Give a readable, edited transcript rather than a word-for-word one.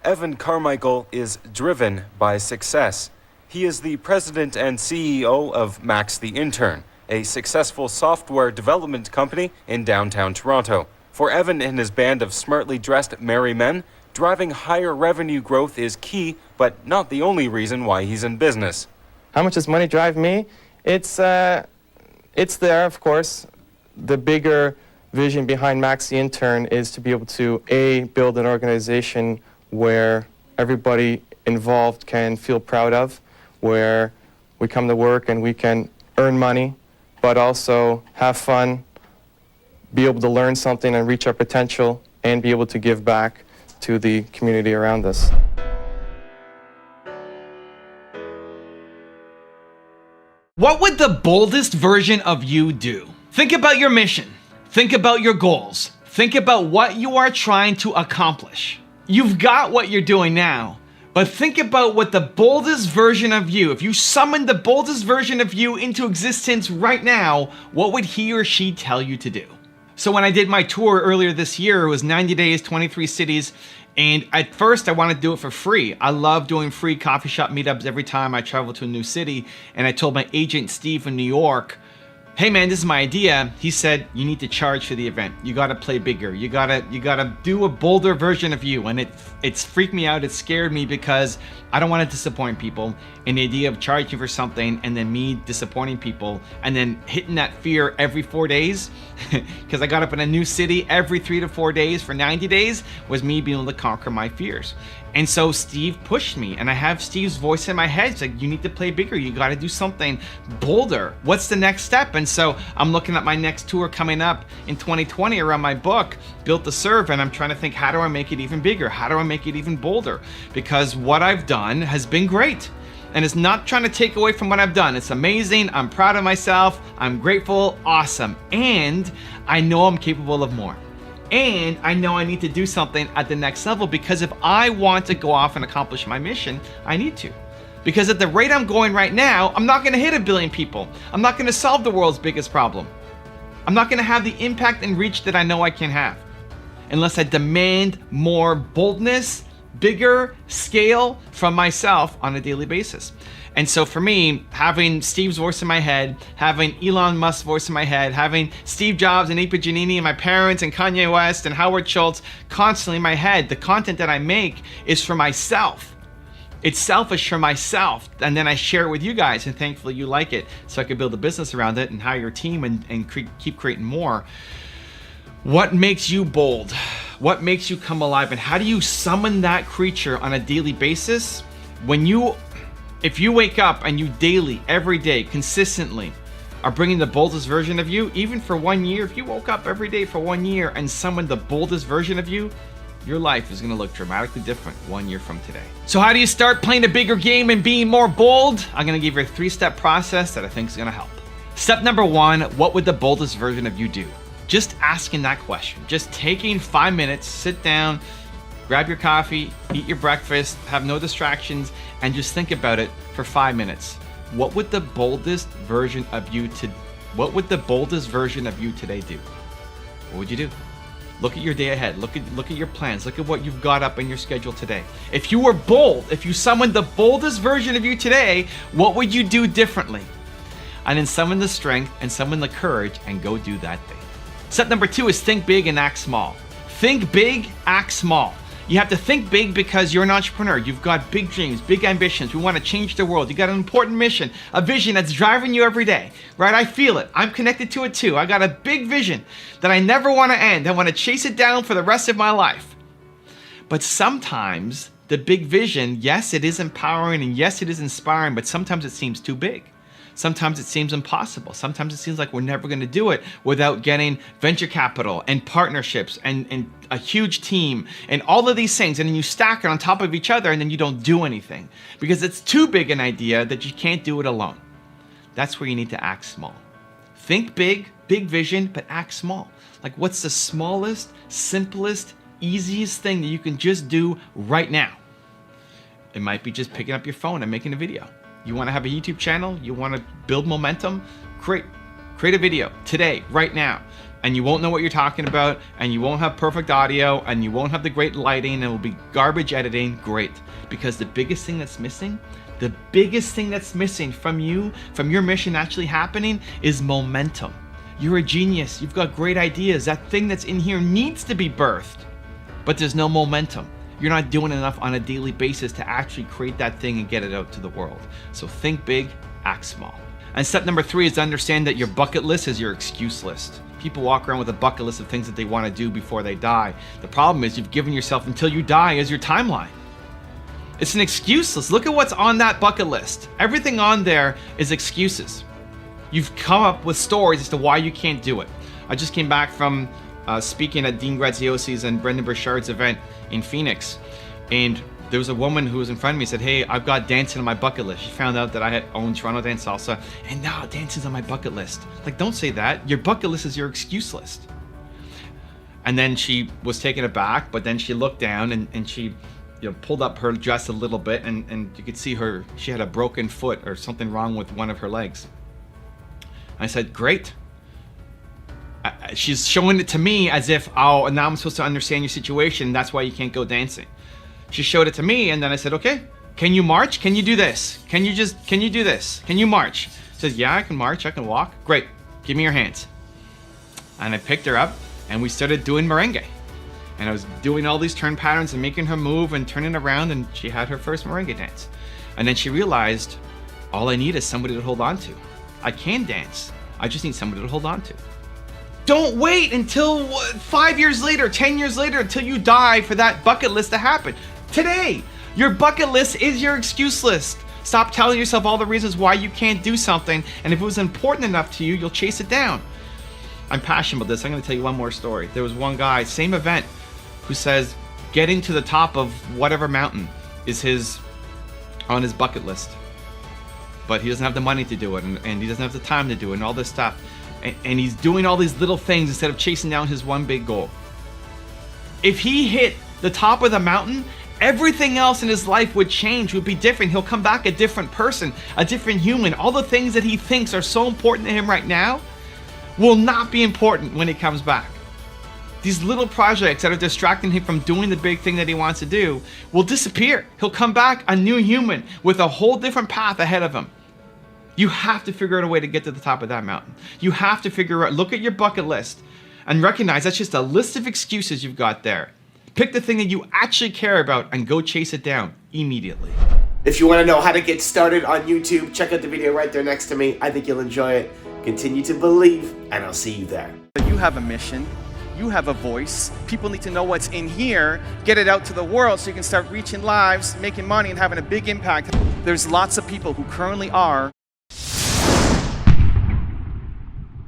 Evan Carmichael is driven by success. He is the president and CEO of Max the Intern, a successful software development company in downtown Toronto. For Evan and his band of smartly dressed merry men, driving higher revenue growth is key, but not the only reason why he's in business. How much does money drive me? It's there, of course. The bigger vision behind Max the Intern is to be able to, A, build an organization where everybody involved can feel proud of, where we come to work and we can earn money, but also have fun, be able to learn something and reach our potential, and be able to give back to the community around us. What would the boldest version of you do? Think about your mission. Think about your goals. Think about what you are trying to accomplish. You've got what you're doing now, but think about what the boldest version of you, if you summoned the boldest version of you into existence right now, what would he or she tell you to do? So when I did my tour earlier this year, it was 90 days, 23 cities, and at first I wanted to do it for free. I love doing free coffee shop meetups every time I travel to a new city, and I told my agent Steve in New York, hey man, this is my idea. He said, you need to charge for the event. You gotta play bigger. You gotta do a bolder version of you. And it's freaked me out. It scared me because I don't want to disappoint people. And the idea of charging for something and then me disappointing people and then hitting that fear every 4 days, because I got up in a new city every 3 to 4 days for 90 days, was me being able to conquer my fears. And so Steve pushed me, and I have Steve's voice in my head. It's like, you need to play bigger. You got to do something bolder. What's the next step? And so I'm looking at my next tour coming up in 2020 around my book, Built to Serve, and I'm trying to think, how do I make it even bigger? How do I make it even bolder? Because what I've done has been great. And it's not trying to take away from what I've done. It's amazing. I'm proud of myself. I'm grateful. Awesome. And I know I'm capable of more. And I know I need to do something at the next level, because if I want to go off and accomplish my mission, I need to. Because at the rate I'm going right now, I'm not going to hit 1 billion people. I'm not going to solve the world's biggest problem. I'm not going to have the impact and reach that I know I can have unless I demand more boldness, bigger scale from myself on a daily basis. And so for me, having Steve's voice in my head, having Elon Musk's voice in my head, having Steve Jobs and Ipa Giannini and my parents and Kanye West and Howard Schultz constantly in my head, the content that I make is for myself. It's selfish for myself, and then I share it with you guys, and thankfully you like it, so I could build a business around it and hire your team and keep creating more. What makes you bold? What makes you come alive? And how do you summon that creature on a daily basis? If you wake up and you daily, every day, consistently are bringing the boldest version of you, even for 1 year, if you woke up every day for 1 year and summoned the boldest version of you, your life is gonna look dramatically different 1 year from today. So how do you start playing a bigger game and being more bold? I'm gonna give you a 3-step process that I think is gonna help. Step number 1, what would the boldest version of you do? Just asking that question, just taking 5 minutes, sit down, grab your coffee, eat your breakfast, have no distractions, and just think about it for 5 minutes. What would the boldest version of you today do? What would you do? Look at your day ahead. Look at your plans. Look at what you've got up in your schedule today. If you were bold, if you summoned the boldest version of you today, what would you do differently? And then summon the strength and summon the courage and go do that thing. Step number 2 is think big and act small. Think big, act small. You have to think big because you're an entrepreneur. You've got big dreams, big ambitions. We want to change the world. You got an important mission, a vision that's driving you every day, right? I feel it. I'm connected to it too. I got a big vision that I never want to end. I want to chase it down for the rest of my life. But sometimes the big vision, yes, it is empowering and yes, it is inspiring, but sometimes it seems too big. Sometimes it seems impossible. Sometimes it seems like we're never going to do it without getting venture capital and partnerships and a huge team and all of these things. And then you stack it on top of each other and then you don't do anything because it's too big an idea that you can't do it alone. That's where you need to act small. Think big, big vision, but act small. Like, what's the smallest, simplest, easiest thing that you can just do right now? It might be just picking up your phone and making a video. You want to have a YouTube channel? You want to build momentum? Create a video today, right now. and you won't know what you're talking about, and you won't have perfect audio, and you won't have the great lighting, and it will be garbage editing, great. Because the biggest thing that's missing from you, from your mission actually happening, is momentum. You're a genius, you've got great ideas. That thing that's in here needs to be birthed, but there's no momentum. You're not doing enough on a daily basis to actually create that thing and get it out to the world. So think big, act small. And step number 3 is to understand that your bucket list is your excuse list. People walk around with a bucket list of things that they want to do before they die. The problem is you've given yourself until you die as your timeline. It's an excuse list. Look at what's on that bucket list. Everything on there is excuses. You've come up with stories as to why you can't do it. I just came back from speaking at Dean Graziosi's and Brendan Burchard's event in Phoenix, and there was a woman who was in front of me, said, hey, I've got dancing on my bucket list. She found out that I had owned Toronto Dance Salsa, and now dancing's on my bucket list. Like, don't say that. Your bucket list is your excuse list. And then she was taken aback, but then she looked down and she pulled up her dress a little bit, and you could see she had a broken foot or something wrong with one of her legs. I said, great. She's showing it to me as if, oh, now I'm supposed to understand your situation. That's why you can't go dancing. She showed it to me, and then I said, okay, can you march? Can you do this? Can you do this? Can you march? She says, yeah, I can march, I can walk. Great, give me your hands. And I picked her up, and we started doing merengue. And I was doing all these turn patterns and making her move and turning around, and she had her first merengue dance. And then she realized, all I need is somebody to hold on to. I can dance, I just need somebody to hold on to. Don't wait until 5 years later, 10 years later, until you die for that bucket list to happen. Today, your bucket list is your excuse list. Stop telling yourself all the reasons why you can't do something, and if it was important enough to you, you'll chase it down. I'm passionate about this. I'm going to tell you one more story. There was one guy, same event, who says getting to the top of whatever mountain is on his bucket list. But he doesn't have the money to do it, and he doesn't have the time to do it, and all this stuff. And he's doing all these little things instead of chasing down his one big goal. If he hit the top of the mountain, everything else in his life would change, would be different. He'll come back a different person, a different human. All the things that he thinks are so important to him right now will not be important when he comes back. These little projects that are distracting him from doing the big thing that he wants to do will disappear. He'll come back a new human with a whole different path ahead of him. You have to figure out a way to get to the top of that mountain. You have to figure out, look at your bucket list and recognize that's just a list of excuses you've got there. Pick the thing that you actually care about and go chase it down immediately. If you want to know how to get started on YouTube, check out the video right there next to me. I think you'll enjoy it. Continue to believe, and I'll see you there. You have a mission. You have a voice. People need to know what's in here. Get it out to the world so you can start reaching lives, making money, and having a big impact. There's lots of people who currently are